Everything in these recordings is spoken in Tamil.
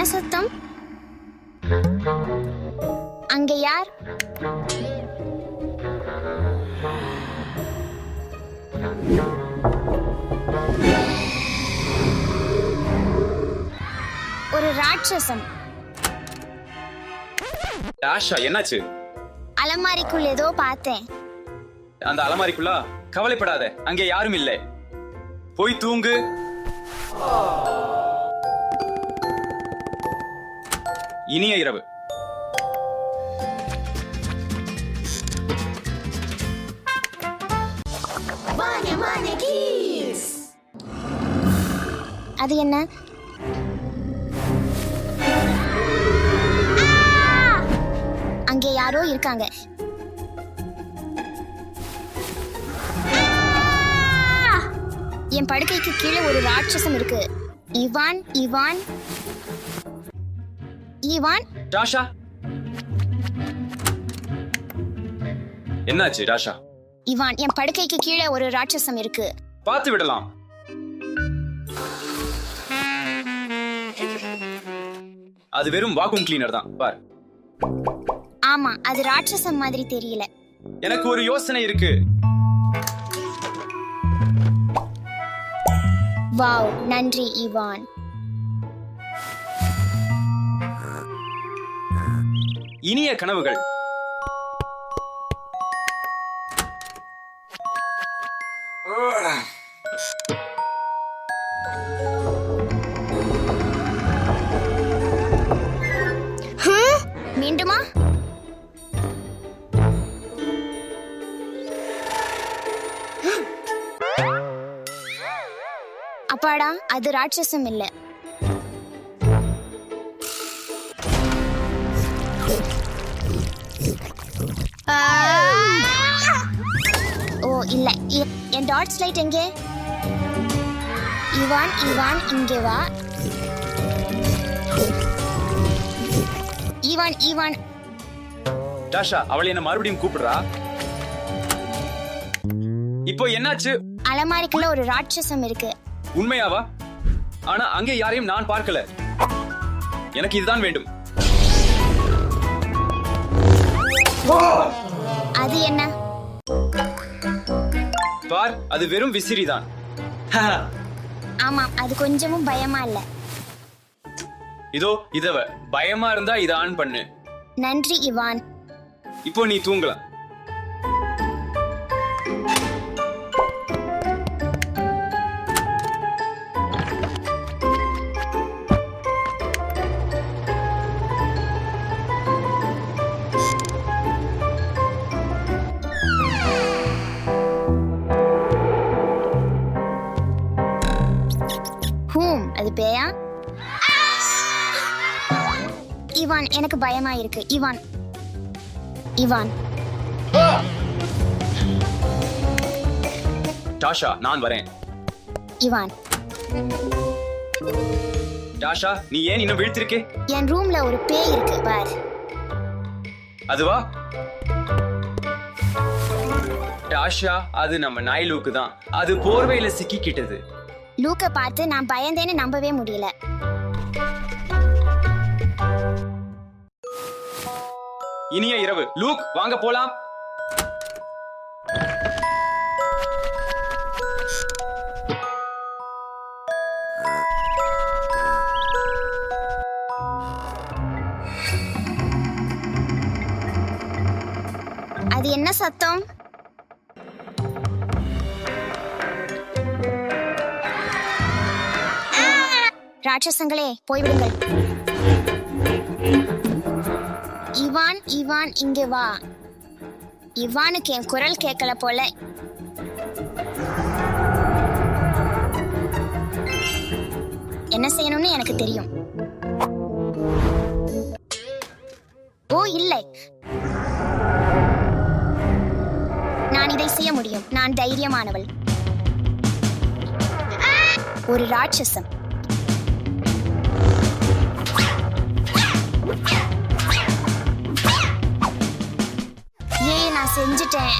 என்ன சத்தம்? அங்க யார்? ஒரு ராட்சசம். ஆஷா, என்னாச்சு? அலமாரிக்குள் ஏதோ பார்த்தேன். அந்த அலமாரிக்குள்ளா? கவலைப்படாத, அங்கே யாரும் இல்லை. போய் தூங்கு. இனிய இரவு. அது என்ன? அங்கே யாரோ இருக்காங்க. என் படுக்கைக்கு கீழே ஒரு ராட்சசம் இருக்கு. Ivan Ivan Ivan. ராஷா, என்னாச்சு ராஷா? இவான், என் படுக்கைக்கு கீழே ஒரு ராட்சசம் இருக்கு. பார்த்து விடலாம். அது வெறும் வாக்யூம் கிளீனர் தான், பார். ஆமா, அது ராட்சசம் மாதிரி தெரியல. எனக்கு ஒரு யோசனை இருக்கு. வாவ், நன்றி இவான். இனிய கனவுகள். மீண்டுமா? அப்பாடா, அது ராட்சசம் இல்ல. ஓ இல்ல, என் டார்ச் லைட் எங்கே? இவான் இவான், இங்கே வா. Ivan Ivan. ராஷா, அவளை என்ன மறுபடியும் கூப்பிடுறா? இப்போ என்னாச்சு? அலமாரிக்குள்ள ஒரு ராட்சசம் இருக்கு. உண்மையாவா? ஆனா அங்கே யாரையும் நான் பார்க்கல. எனக்கு இதுதான் வேண்டும். அது என்ன? பார், அது வெறும் விசிறிதான். ஆமா, அது கொஞ்சமும் பயமா இல்ல. இதோ இதவ பயமா இருந்தா இத ஆன் பண்ணு. நன்றி இவான். இப்போ நீ தூங்கலாம். அது பேயா? இவான், எனக்கு பயமா இருக்கு. Ivan Ivan. டாஷா, நான் வரேன். இவான். டாஷா, நீ ஏன் இன்னும் விழித்திருக்கே? என் ரூம்ல ஒரு பேய் இருக்கு, பார். அதுவா? டாஷா, அது நம்ம நாய் லூக்கு தான். அது போர்வையில சிக்கிக்கிட்டது. லூக்க பார்த்து நான் பயந்தேன்னு நம்பவே முடியல. இனிய இரவு. லூக், வாங்க போலாம். அது என்ன சத்தம்? ராட்சசங்களே, போய்விடுங்கள். இவான் இவான், இங்கே வா. இவானுக்கு என் குரல் கேட்கல போல. என்ன செய்யணும்னு எனக்கு தெரியும். ஓ இல்லை, நான் இதை செய்ய முடியும். நான் தைரியமானவள். ஒரு ராட்சசம். நான் செஞ்சிட்டேன்.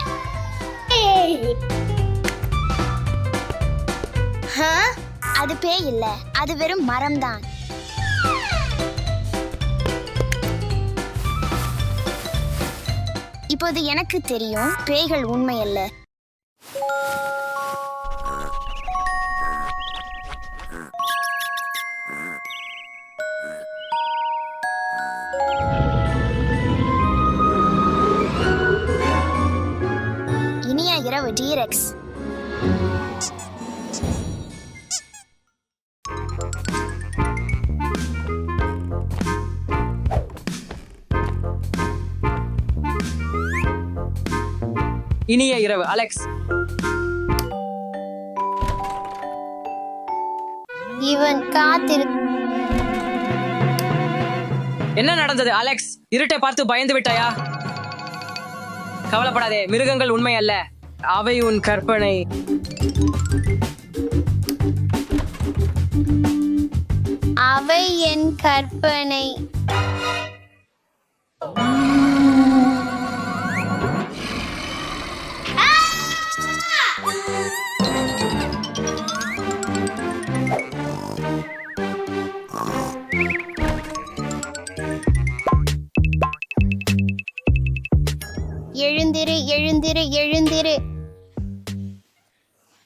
அது பேய் இல்ல, அது வெறும் மரம் தான். இப்போது எனக்கு தெரியும், பேய்கள் உண்மை அல்ல. இனிய இரவு டிரெக்ஸ். இனிய இரவு அலெக்ஸ். இவன் காத்திரு. என்ன நடந்தது அலெக்ஸ்? இருட்டை பார்த்து பயந்து விட்டாயா? கவலைப்படாதே, மிருகங்கள் உண்மை அல்ல, அவை உன் கற்பனை. அவை என் கற்பனை. எழுந்திரு, எழுந்திரு, எழுந்திரு.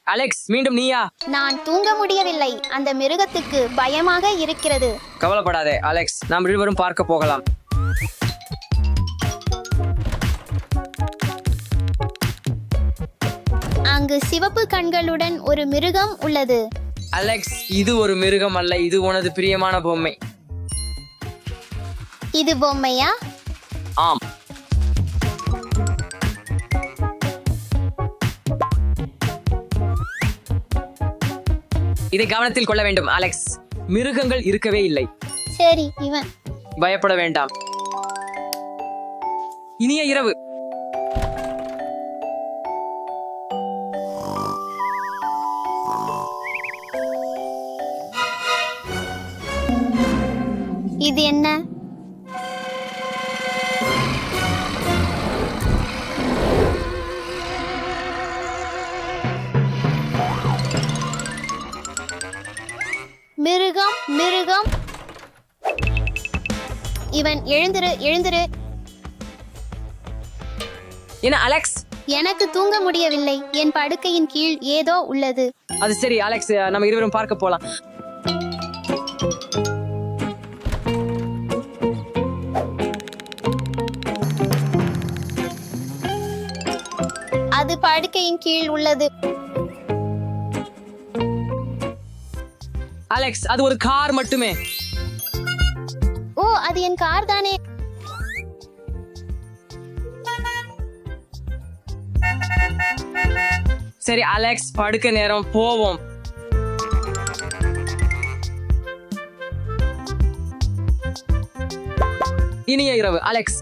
அலெக்ஸ், மீண்டும் நீயா? நான் தூங்க முடியவில்லை, அந்த மிருகத்துக்கு பயமாக இருக்கிறது. கவலைப்படாதே அலெக்ஸ், நாம் இருவரும் பார்க்க போகலாம். அங்கு சிவப்பு கண்களுடன் ஒரு மிருகம் உள்ளது. அலெக்ஸ், இது ஒரு மிருகம் அல்ல, இது உனது பிரியமான பொம்மை. இது பொம்மையா? ஆம். இதை கவனத்தில் கொள்ள வேண்டும் அலெக்ஸ், மிருகங்கள் இருக்கவே இல்லை. சரி, இவன். பயப்பட வேண்டாம். இனிய இரவு. இது என்ன? மிருகம், மிருகம். இவன். எழுந்திரு, எழுந்திரு. என்ன அலெக்ஸ்? எனக்கு தூங்க முடியவில்லை, என் படுக்கையின் கீழ் ஏதோ உள்ளது. அது சரி அலெக்ஸ், நம்ம இருவரும் பார்க்க போலாம். அது படுக்கையின் கீழ் உள்ளது. அலெக்ஸ், அது ஒரு கார் மட்டுமே. ஓ, அது என் கார் தானே. சரி அலெக்ஸ், படுக்க நேரம், போவோம். இனிய இரவு அலெக்ஸ்.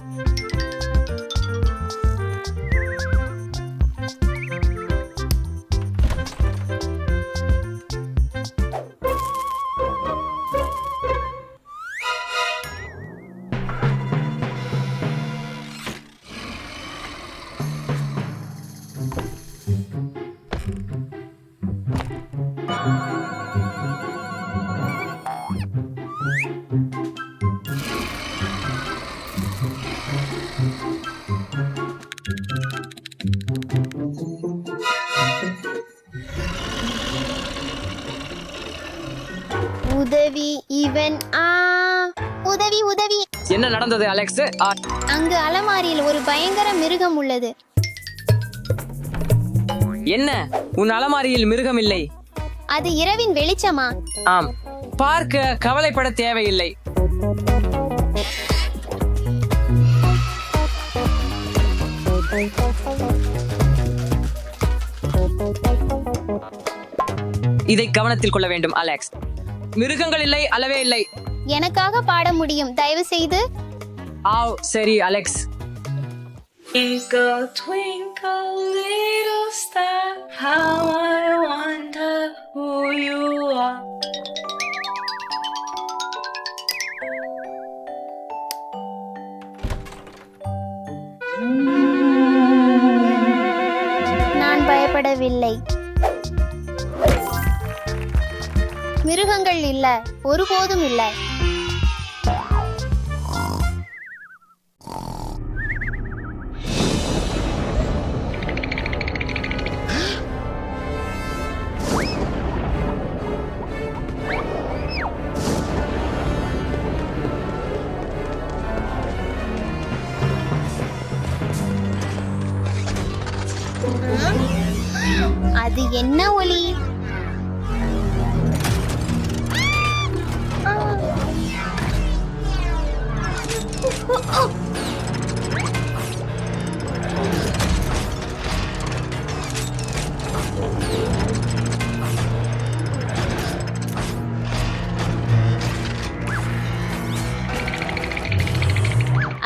உதவி, இவன். உதவி, உதவி. என்ன நடந்தது அலெக்ஸ்? அங்கு அலமாரியில் ஒரு பயங்கர மிருகம் உள்ளது. என்ன? உன் அலமாரியில் மிருகம் இல்லை? அது இரவின் வெளிச்சமா? ஆம். பார்க்க கவலைப்பட தேவையில்லை. இதை கவனத்தில் கொள்ள வேண்டும் அலெக்ஸ். மிருகங்கள் இல்லை, அளவே இல்லை. எனக்காக பாட முடியும், தயவு செய்து. சரி Alex. Twinkle, twinkle, little star, how I wonder who you are. நான் பயப்படவில்லை. மிருகங்கள் இல்ல, ஒருபோதும் இல்லை. அது என்ன ஒலி?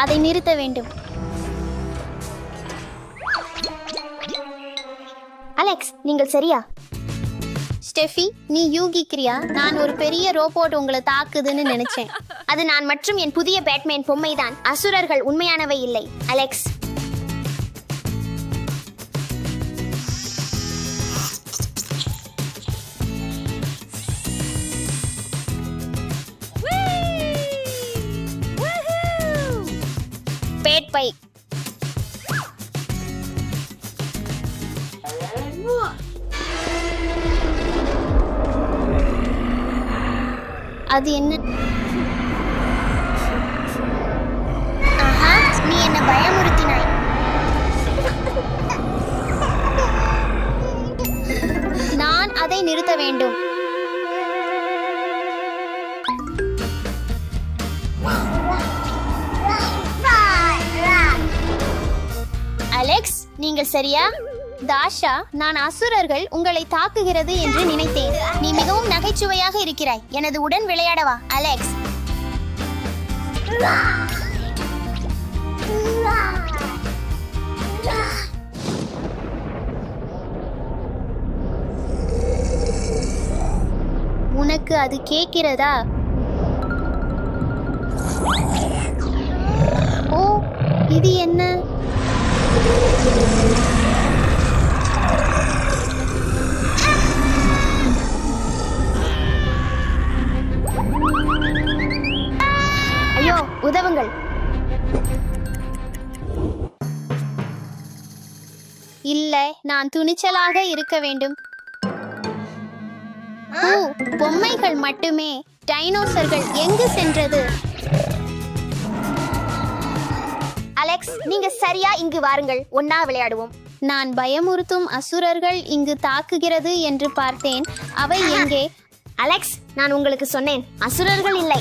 அதை நிறுத்த வேண்டும். அலெக்ஸ், நீங்கள் சரியா? ஸ்டெஃபி, நீ யூகிக்கிறியா? நான் ஒரு பெரிய ரோபோட் உங்களை தாக்குதுன்னு நினைச்சேன். அது நான் மற்றும் என் புதிய பேட்மேன் பொம்மைதான். அசுரர்கள் உண்மையானவை இல்லை. Alex, bad bye. அது என்ன? ஆஹா, நீ என்ன பயமுறுத்தினாய். நான் அதை நிறுத்த வேண்டும். அலெக்ஸ், நீங்கள் சரியா? தாஷா, நான் அசுரர்கள் உங்களை தாக்குகிறது என்று நினைத்தேன். நீ மிகவும் நகைச்சுவையாக இருக்கிறாய். எனது உடன் விளையாடவா? அலெக்ஸ், உனக்கு அது கேட்கிறதா? ஓ, இது என்ன? ஐயோ, உதவுங்கள். இல்லை, நான் துணிச்சலாக இருக்க வேண்டும். ஓ, பொம்மைகள் மட்டுமே. டைனோசர்கள் எங்கு சென்றது? அலெக்ஸ், நீங்க சரியா? இங்கு வாருங்கள், ஒன்னா விளையாடுவோம். நான் பயமுறுத்தும் அசுரர்கள் இங்கு தாக்குகிறது என்று பார்த்தேன். அவை எங்கே? அலெக்ஸ், நான் உங்களுக்கு சொன்னேன், அசுரர்கள் இல்லை.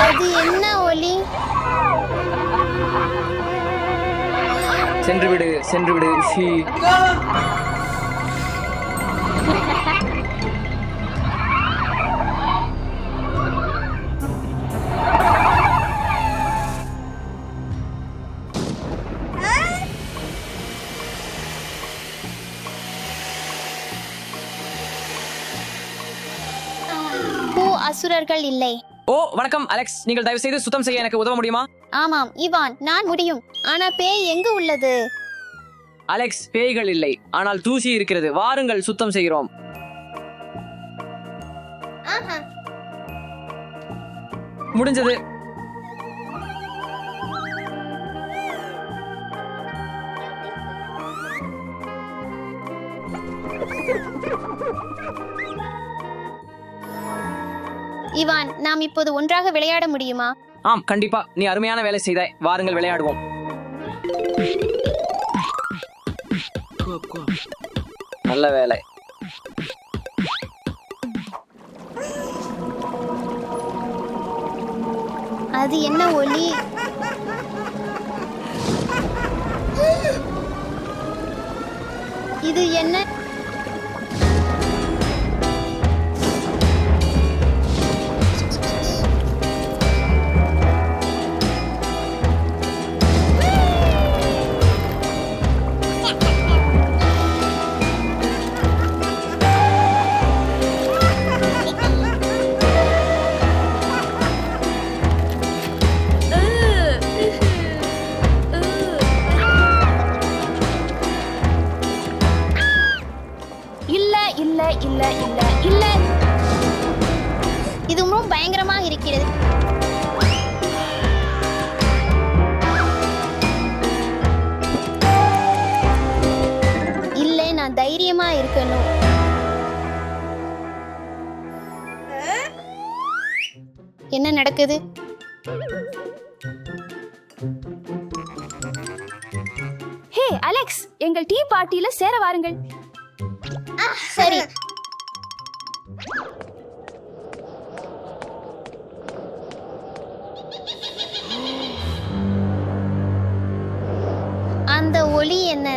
அது என்ன ஒலி? சென்று விடு, சென்று விடு. ஷீ. அசுரர்கள் இல்லை. ஓ, வணக்கம் அலெக்ஸ். நீங்கள் தயவு செய்து சுத்தம் செய்ய எனக்கு உதவ முடியுமா? ஆமாம் இவான், நான் முடியும். ஆனா பேய் எங்கு உள்ளது? அலெக்ஸ், பேய்கள் இல்லை, ஆனால் தூசி இருக்கிறது. வாருங்கள், சுத்தம் செய்கிறோம். முடிஞ்சது. இவான், நாம் இப்போது ஒன்றாக விளையாட முடியுமா? ஆம், கண்டிப்பா. நீ அருமையான வேலை செய்தாய். வாருங்கள், விளையாடுவோம். நல்ல வேலை. அது என்ன ஒலி? இது என்ன? என்ன நடக்குது? ஹே அலெக்ஸ், எங்கள் டீ பார்ட்டியில சேர வாருங்கள். சரி. அந்த ஒலி என்ன?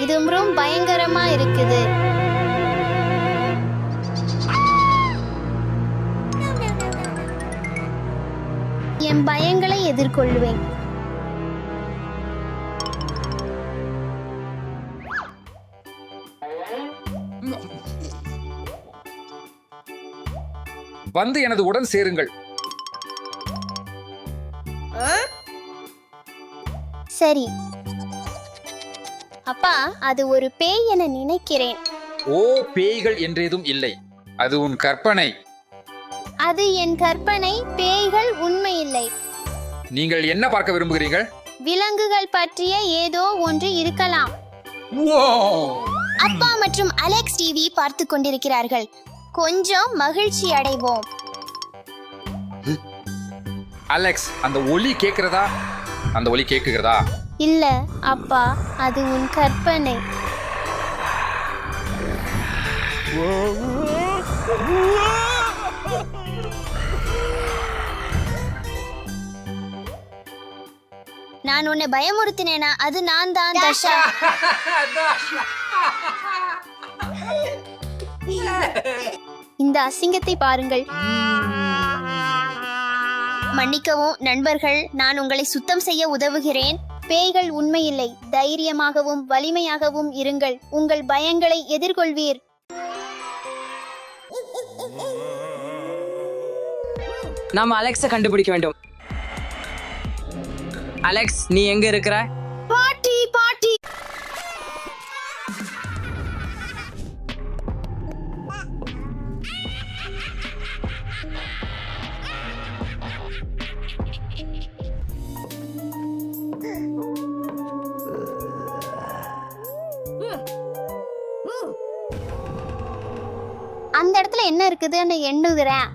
இது ரொம்ப பயங்கரமா இருக்குது. என் பயங்களை எதிர்கொள்வேன். வந்து எனது உடன் சேருங்கள். சரி அப்பா, அது ஒரு பேய் என நினைக்கிறேன். ஓ, பேய்கள் என்றேதும் இல்லை, அது உன் கற்பனை. அது என் கற்பனை, பேய்கள் உண்மை இல்லை. நீங்கள் என்ன பார்க்க விரும்புகிறீர்கள்? விலங்குகள் பற்றிய ஏதோ ஒன்று இருக்கலாம். அப்பா மற்றும் அலெக்ஸ் டிவி பார்த்து கொண்டிருக்கிறார்கள். கொஞ்சம் மகிழ்ச்சி அடைவோம். அலெக்ஸ், அந்த ஒலி கேட்கிறதா? அந்த ஒலி கேட்கிறதா? இல்ல அப்பா, அது உன் கற்பனை. நான் உன்னை பயமுறுத்தினேனா? அது நான் தான் தஷா. இந்த அசிங்கத்தை பாருங்கள். மன்னிக்கவும் நண்பர்கள், நான் உங்களை சுத்தம் செய்ய உதவுகிறேன். பேய்கள் உண்மையில்லை. தைரியமாகவும் வலிமையாகவும் இருங்கள். உங்கள் பயங்களை எதிர்கொள்வீர். நாம் அலெக்ஸை கண்டுபிடிக்க வேண்டும். அலெக்ஸ், நீ எங்க இருக்கிற? பாட்டி பாட்டி. அந்த இடத்துல என்ன இருக்குதுன்னு எண்ணுகிறேன்.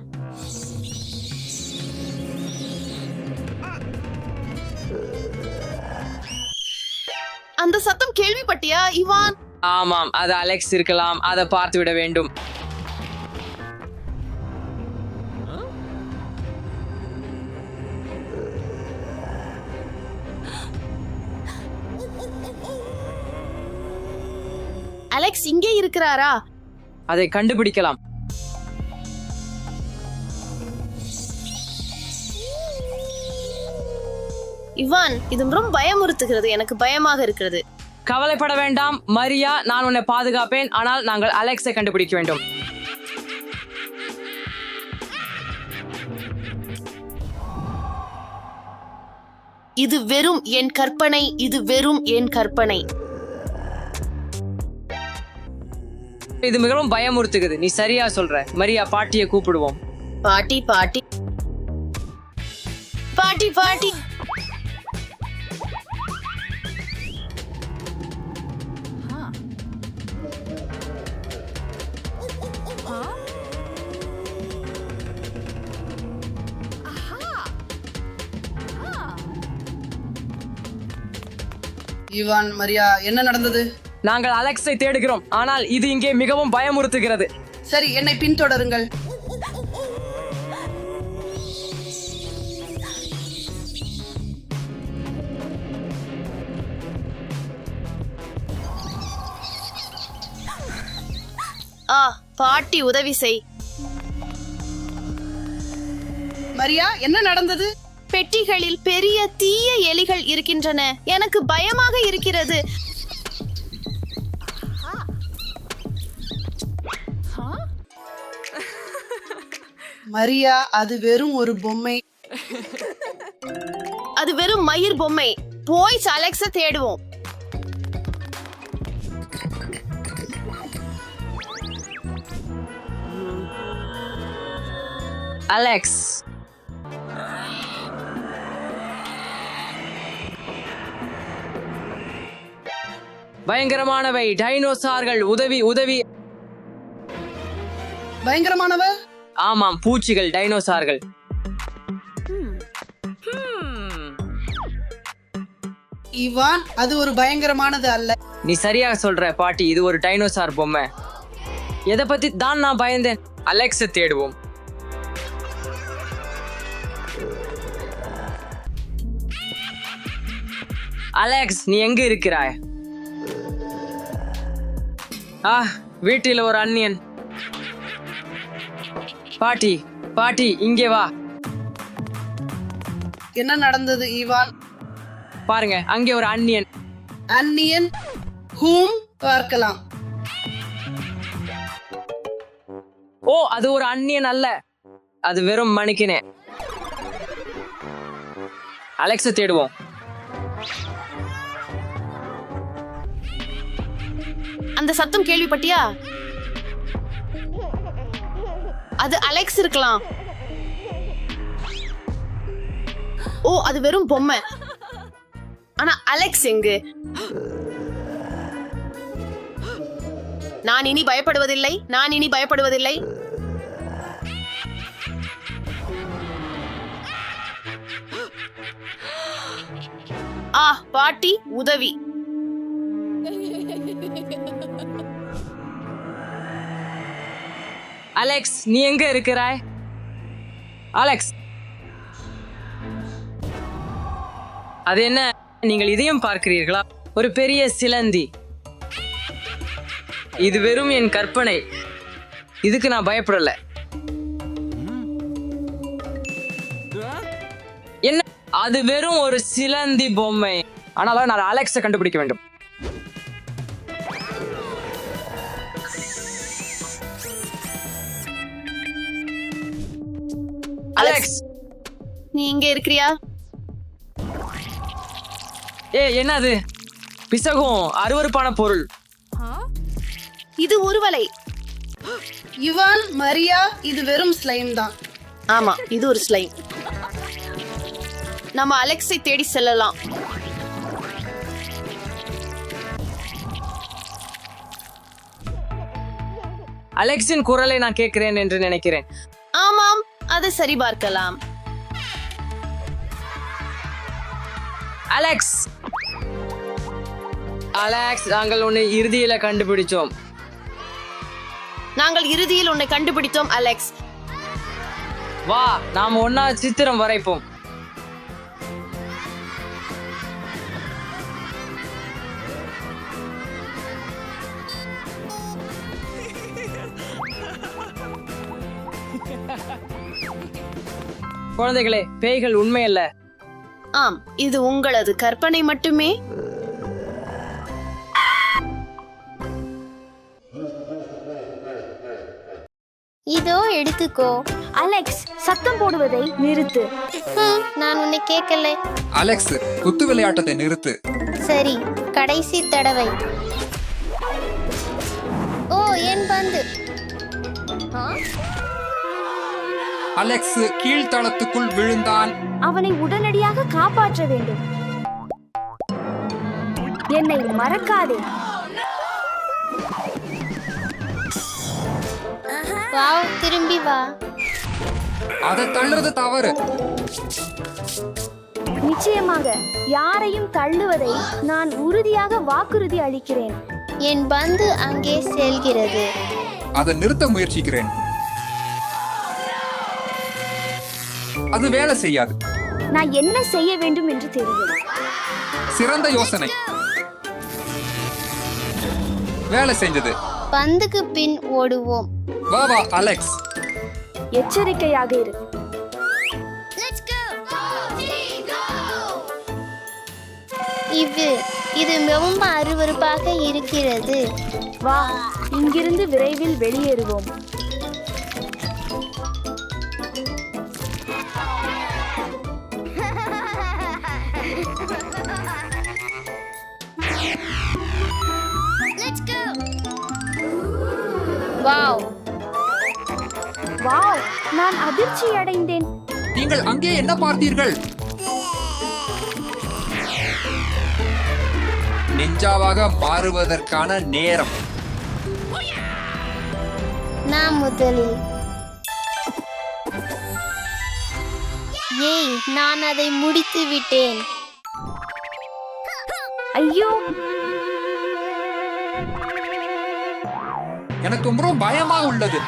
அந்த சத்தம் கேள்விப்பட்டியா இவான்? ஆமாம், அது அலெக்ஸ் இருக்கலாம். அதை பார்த்து விட வேண்டும். அலெக்ஸ் இங்கே இருக்கிறாரா? அதை கண்டுபிடிக்கலாம். இவான், இது ரொம்ப பயமுறுத்துகிறது. எனக்கு பயமாக இருக்கிறது. கவலைப்பட வேண்டாம் மரியா, நான் உன்னை பாதுகாப்பேன். ஆனால் நாங்கள் அலெக்ஸை கண்டுபிடிக்க வேண்டும். இது வெறும் என் கற்பனை. இது வெறும் என் கற்பனை. இது மிகவும் பயமுறுத்துகிறது. நீ சரியா சொல்ற மரியா. பாட்டியை கூப்பிடுவோம். பாட்டி பாட்டி பாட்டி பாட்டி. ஈவான், மரியா, என்ன நடந்தது? நாங்கள் அலெக்ஸை தேடுகிறோம், ஆனால் இது இங்கே மிகவும் பயமுறுத்துகிறது. சரி, என்னை பின்தொடருங்கள். பாட்டி உதவி செய். மரியா, என்ன நடந்தது? பெட்டிகளில் பெரிய தீய எலிகள் இருக்கின்றன. எனக்கு பயமாக இருக்கிறது. மரியா, அது வெறும் ஒரு பொம்மை. அது வெறும் மயிர் பொம்மை. போய் அலெக்ஸை தேடுவோம். அலெக்ஸ், பயங்கரமானவை டைனோசார்கள். உதவி உதவி. பயங்கரமானவ ஆமாம், பூச்சிகள், டைனோசார்கள். இவான், அது ஒரு பயங்கரமானது அல்ல. நீ சரியாக சொல்ற பாட்டி, இது ஒரு டைனோசார் பொம்மை. எதை பத்தி தான் நான் பயந்தேன். அலெக்ஸை தேடுவோம். அலெக்ஸ், நீ எங்க இருக்கிறாய்? வீட்டில் ஒரு அந்நியன். பாட்டி பாட்டி, இங்கே வா. என்ன நடந்தது ஈவான்? பாருங்க, அங்கே ஒரு அந்நியன். அந்நியன் ஹூம் பார்க்கலாம். ஓ, அது ஒரு அந்நியன் அல்ல, அது வெறும் மணிக்கினே. அலெக்ஸை தேடுவோம். அந்த சத்தம் கேள்விப்பட்டியா? அது அலெக்ஸ் இருக்கலாம். ஓ, அது வெறும் பொம்மை. ஆனா அலெக்ஸ் எங்கு? நான் இனி பயப்படுவதில்லை, நான் இனி பயப்படுவதில்லை. பாட்டி, உதவி. அலெக்ஸ், நீ எங்க இருக்கிறாய்? அலெக்ஸ், அது என்ன? நீங்கள் இதையும் பார்க்கிறீர்களா? ஒரு பெரிய சிலந்தி. இது வெறும் என் கற்பனை. இதுக்கு நான் பயப்படல. என்ன? அது வெறும் ஒரு சிலந்தி பொம்மை. ஆனாலும் நான் அலெக்ஸை கண்டுபிடிக்க வேண்டும். அலெக்ஸ், நீ இங்க இருக்கிறியா? என்னது? பிசகும் அருவருப்பான பொருள். இது ஒருவலை. இவான், மரியா, இது வெறும் ஸ்லைம் தான். ஆமா, இது ஒரு ஸ்லைம். நம்ம அலெக்ஸை தேடி செல்லலாம். அலெக்ஸின் குரலை நான் கேட்கிறேன் என்று நினைக்கிறேன். ஆமாம், அதை சரிபார்க்கலாம். அலெக்ஸ், அலெக்ஸ், நாங்கள் உன்னை இறுதியில கண்டுபிடிச்சோம். நாங்கள் இறுதியில் உன்னை கண்டுபிடித்தோம் அலெக்ஸ். வா, நாம் ஒன்னா சித்திரம் வரைப்போம். குழந்தைகளே, பேய்கள் உண்மையல்ல. ஆம், இது உங்களது கற்பனை மட்டுமே. இதோ எடுத்துக்கோ. அலெக்ஸ், சத்தம் போடுவதை நிறுத்து. நான் உன்னை கேட்கல. அலெக்ஸ், குத்து விளையாட்டத்தை நிறுத்து. சரி, கடைசி தடவை. ஓ, என் பந்து. அலெக்ஸ் கீழ்த்தளத்துக்குள் விழுந்தான். அவனை உடனடியாக காப்பாற்ற வேண்டும். என்னை மறக்காதே. வாவ், திரும்பி வா. அதை தள்ளுறது தவறு. நிச்சயமாக யாரையும் தள்ளுவதை நான் உறுதியாக வாக்குறுதி அளிக்கிறேன். என் பந்து அங்கே செல்கிறது. அதை நிறுத்த முயற்சிக்கிறேன். அது வேலை செய்யாது. நான் என்ன செய்ய வேண்டும் என்று தெரியும். சிறந்த யோசனை. வேலை செஞ்சது. பந்துக்கு பின் ஓடுவோம். வா வா அலெக்ஸ். எச்சரிக்கையாக இரு. இது ரொம்ப அருவருப்பாக இருக்கிறது. வா, இங்கிருந்து விரைவில் வெளியேறுவோம். வாவ், வாவ், நான் அதிர்ச்சி அடைந்தேன். நீங்கள் அங்கே என்ன பார்த்தீர்கள்? நிஞ்சாவாக மாறுவதற்கான நேரம். நான் முதலில். ஏய், நான் அதை முடித்து விட்டேன். ஐயோ, எனக்கு ரொம்ப பயமா உள்ளது.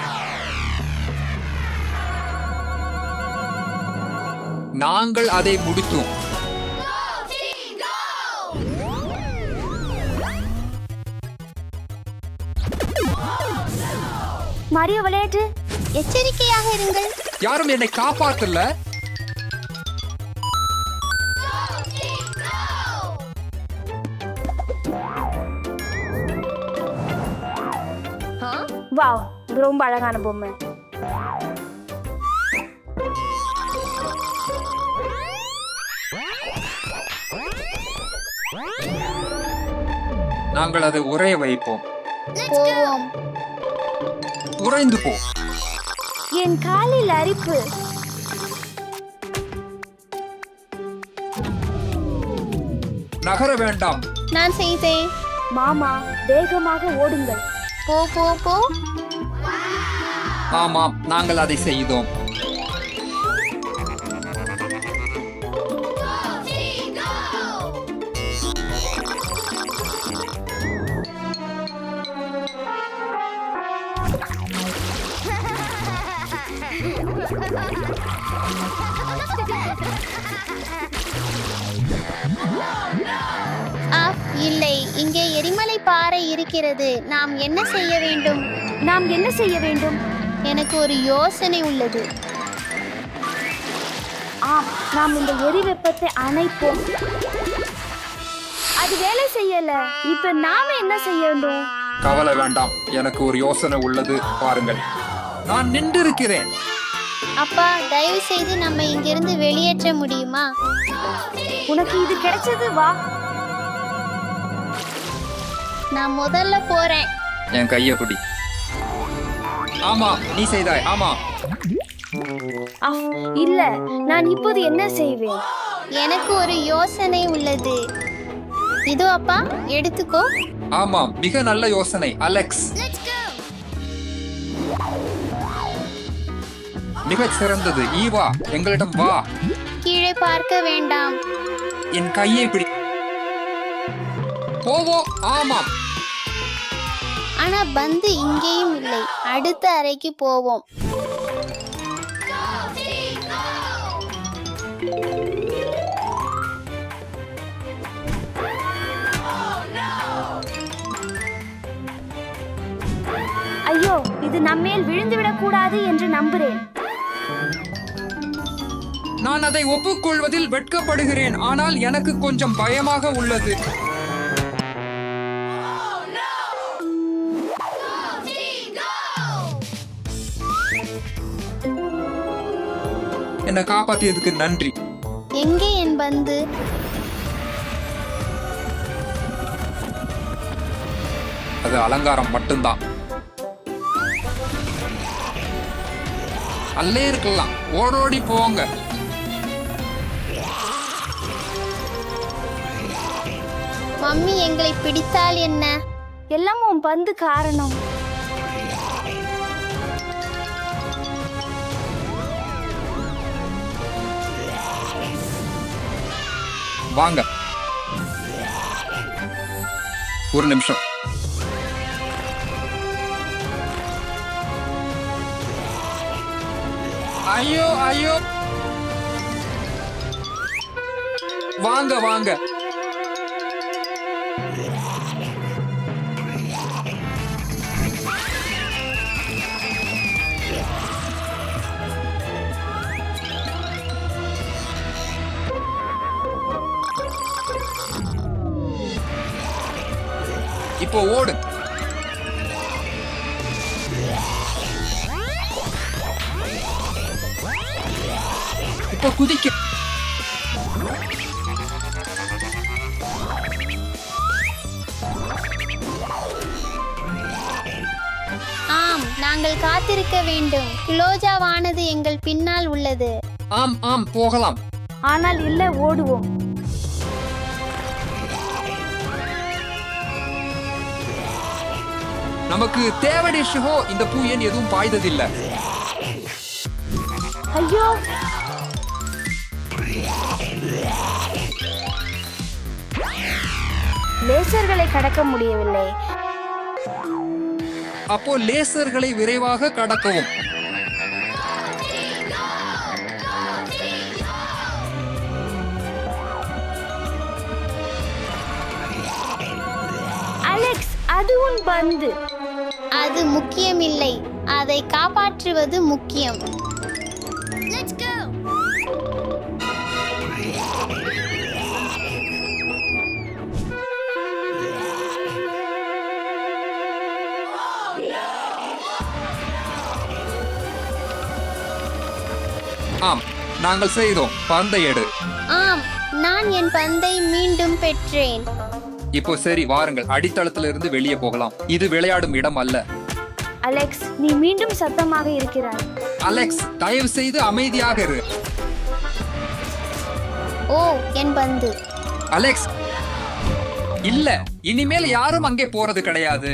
நாங்கள் அதை முடித்தோம். மரியோ விளையாட்டு, எச்சரிக்கையாக இருங்கள். யாரும் என்னை காப்பாத்தல. வாவ், இது ரொம்ப அழகான பொம்மை. நாங்கள் அதை உறைய வைப்போம். போவோம். உறைந்து போ. என் காலில் அரிப்பு. நகர வேண்டாம். நான் செய்தேன். மாமா, வேகமாக ஓடுங்கள். போ போ போ. ஆமாம், நாங்கள் அதை செய்தோம். இல்லை, இங்கே எரிமலை பாறை இருக்கிறது. நாம் என்ன செய்ய வேண்டும்? எனக்கு ஒரு யோசனை உள்ளது. ஆம், நாம் இந்த எரி வெப்பத்தை அணைப்போம். அது வேலை செய்யல. இப்ப நாம என்ன செய்ய வேண்டும்? கவலை வேண்டாம், எனக்கு ஒரு யோசனை உள்ளது. பாருங்கள், நான் நின்றிருக்கிறேன். அப்பா, தயவு செய்து நம்ம இங்கிருந்து வெளியேற்ற முடியுமா? உனக்கு இது கிடைச்சது. வா, நான் முதல்ல போறேன். என் கையை பிடி. ஆமா, நீ செய்தாய். ஆமா. இல்ல, நான் இப்போது என்ன செய்வேன்? எனக்கு ஒரு யோசனை உள்ளது. இதோ அப்பா, எடுத்துக்கோ. ஆமாம், மிக நல்ல யோசனை அலெக்ஸ். மிகச் சிறந்தது. ஈவா, எங்களிடம் வா. கீழே பார்க்க வேண்டாம். என் கையை பிடி. போவோம். ஆமாம். ஆனா பந்து இங்கேயும் இல்லை. அடுத்த அறைக்கு போவோம். ஐயோ, இது நம்மேல் விழுந்துவிடக் கூடாது என்று நம்புறேன். நான் அதை ஒப்புக்கொள்வதில் வெட்கப்படுகிறேன், ஆனால் எனக்கு கொஞ்சம் பயமாக உள்ளது. என்னை காப்பாத்தியதுக்கு நன்றி. எங்கே என் பந்து? அது அலங்காரம் மட்டும்தான். அல்லே இருக்கலாம். ஓடோடி போங்க. மம்மி எங்களை பிடித்தால் என்ன? எல்லாம் உன் பந்து காரணம். வாங்க, ஒரு நிமிஷம். ஐயோ ஐயோ, வாங்க வாங்க. இப்போ ஓடு. இப்போ குதிக்க. ஆம், நாங்கள் காத்திருக்க வேண்டும். குளோஜாவானது எங்கள் பின்னால் உள்ளது. ஆம் ஆம், போகலாம். ஆனால் இல்ல, ஓடுவோம். நமக்கு தேவடி ஷோ இந்த பூ ஏன் எதுவும் பாய்ந்ததில்லை. ஐயோ, லேசர்களை கடக்க முடியவில்லை. அப்போ லேசர்களை விரைவாக கடக்கவும். அலெக்ஸ், அது உன் பந்து. அது முக்கியமில்லை, அதை காப்பாற்றுவது முக்கியம். Let's go. ஆம், நாங்கள் செய்தோம். பந்தை எடு. ஆம், நான் என் பந்தை மீண்டும் பெற்றேன். இப்போ சரி, வாருங்கள், அடித்தளத்திலிருந்து வெளியே போகலாம். இது விளையாடும் இடம் அல்ல. அலெக்ஸ், நீ மீண்டும் சத்தமாக இருக்கிறாய். அலெக்ஸ், தயவு செய்து அமைதியாக இரு. ஓ, என் பந்து. அலெக்ஸ், இல்ல, இனிமேல் யாரும் அங்கே போறது கிடையாது.